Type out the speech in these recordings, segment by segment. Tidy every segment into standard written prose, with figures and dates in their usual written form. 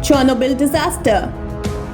Chernobyl disaster.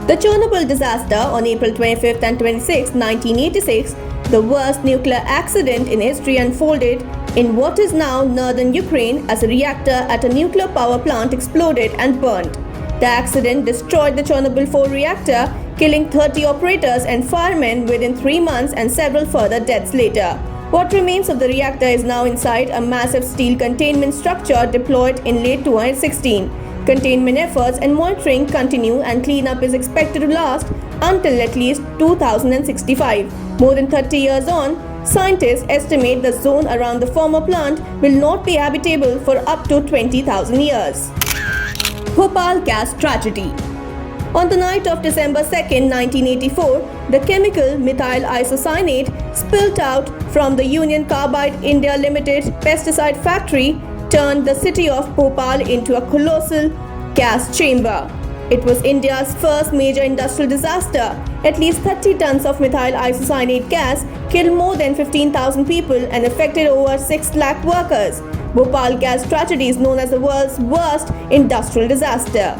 The Chernobyl disaster on April 25th and 26, 1986, the worst nuclear accident in history, unfolded in what is now northern Ukraine as a reactor at a nuclear power plant exploded and burned. The accident destroyed the Chernobyl 4 reactor, killing 30 operators and firemen within 3 months and several further deaths later. What remains of the reactor is now inside a massive steel containment structure deployed in late 2016. Containment efforts and monitoring continue, and cleanup is expected to last until at least 2065. More than 30 years on, scientists estimate the zone around the former plant will not be habitable for up to 20,000 years. Bhopal gas tragedy. On the night of December 2, 1984, the chemical methyl isocyanate spilt out from the Union Carbide India Ltd pesticide factory turned the city of Bhopal into a colossal gas chamber. It was India's first major industrial disaster. At least 30 tons of methyl isocyanate gas killed more than 15,000 people and affected over 6 lakh workers. Bhopal gas tragedy is known as the world's worst industrial disaster.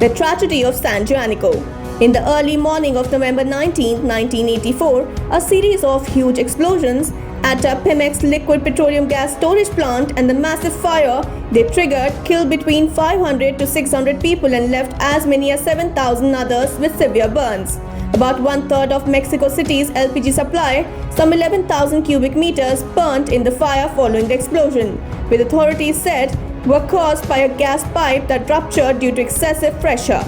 The tragedy of San Juanico. In the early morning of November 19, 1984, a series of huge explosions at a Pemex liquid petroleum gas storage plant and the massive fire they triggered killed between 500 to 600 people and left as many as 7,000 others with severe burns. About one-third of Mexico City's LPG supply, some 11,000 cubic meters, burnt in the fire following the explosion, with authorities said were caused by a gas pipe that ruptured due to excessive pressure.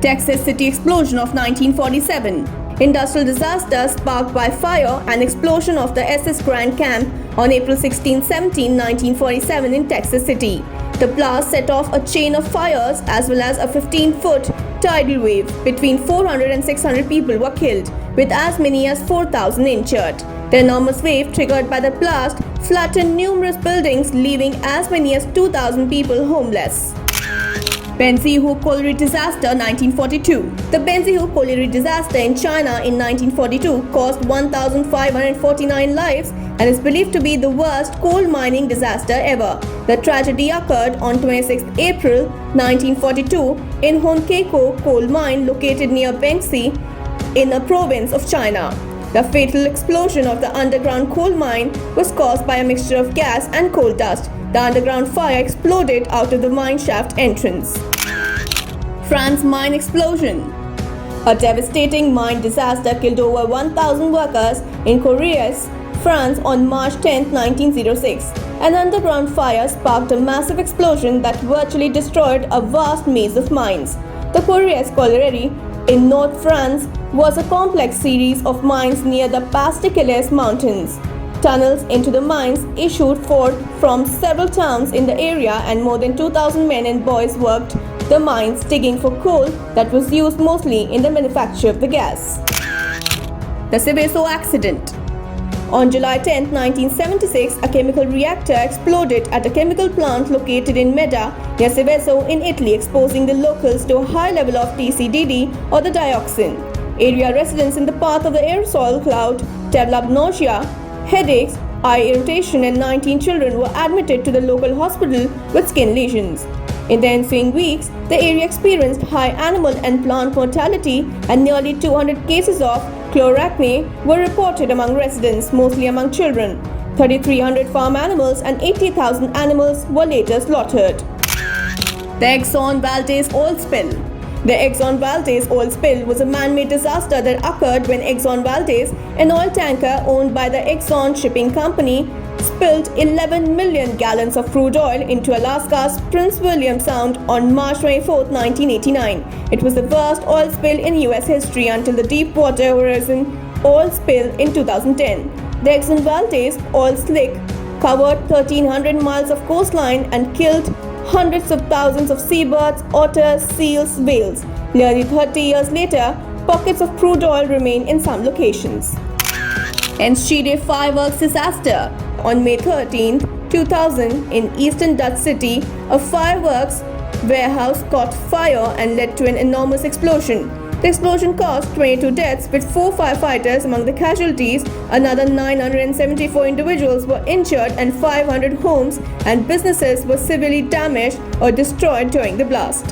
Texas City explosion of 1947. Industrial disaster sparked by fire and explosion of the SS Grandcamp on April 16-17, 1947 in Texas City. The blast set off a chain of fires as well as a 15-foot tidal wave. Between 400 and 600 people were killed, with as many as 4,000 injured. The enormous wave triggered by the blast flattened numerous buildings, leaving as many as 2,000 people homeless. Benxihu colliery disaster 1942. The Benxihu colliery disaster in China in 1942 cost 1,549 lives and is believed to be the worst coal mining disaster ever. The tragedy occurred on 26 April 1942 in Honkeiko coal mine located near Benxi in a province of China. The fatal explosion of the underground coal mine was caused by a mixture of gas and coal dust. The underground fire exploded out of the mine shaft entrance. France mine explosion. A devastating mine disaster killed over 1,000 workers in Corrèze, France on March 10, 1906. An underground fire sparked a massive explosion that virtually destroyed a vast maze of mines. The COLLIERY in North France was a complex series of mines near the Pas-de-Calais mountains. Tunnels into the mines issued forth from several towns in the area, and more than 2,000 men and boys worked the mines digging for coal that was used mostly in the manufacture of the gas. The Seveso accident. On July 10, 1976, a chemical reactor exploded at a chemical plant located in Medda near Seveso in Italy, exposing the locals to a high level of TCDD or the dioxin. Area residents in the path of the aerosol cloud developed nausea, headaches, eye irritation, and 19 children were admitted to the local hospital with skin lesions. In the ensuing weeks, the area experienced high animal and plant mortality, and nearly 200 cases of chloracne were reported among residents, mostly among children. 3,300 farm animals and 80,000 animals were later slaughtered. The Exxon Valdez oil spill. The Exxon Valdez oil spill was a man-made disaster that occurred when Exxon Valdez, an oil tanker owned by the Exxon Shipping Company, spilled 11 million gallons of crude oil into Alaska's Prince William Sound on March 24, 1989. It was the worst oil spill in US history until the Deepwater Horizon oil spill in 2010. The Exxon Valdez oil slick covered 1,300 miles of coastline and killed hundreds of thousands of seabirds, otters, seals, whales. Nearly 30 years later, pockets of crude oil remain in some locations. Enschede fireworks disaster. On May 13, 2000, in eastern Dutch city, a fireworks warehouse caught fire and led to an enormous explosion. The explosion caused 22 deaths with 4 firefighters among the casualties. Another 974 individuals were injured and 500 homes and businesses were severely damaged or destroyed during the blast.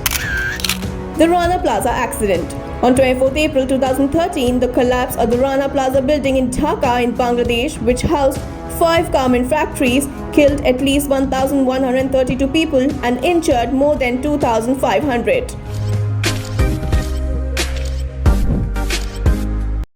The Rana Plaza accident. On 24 April 2013, the collapse of the Rana Plaza building in Dhaka in Bangladesh, which housed 5 garment factories, killed at least 1,132 people and injured more than 2,500.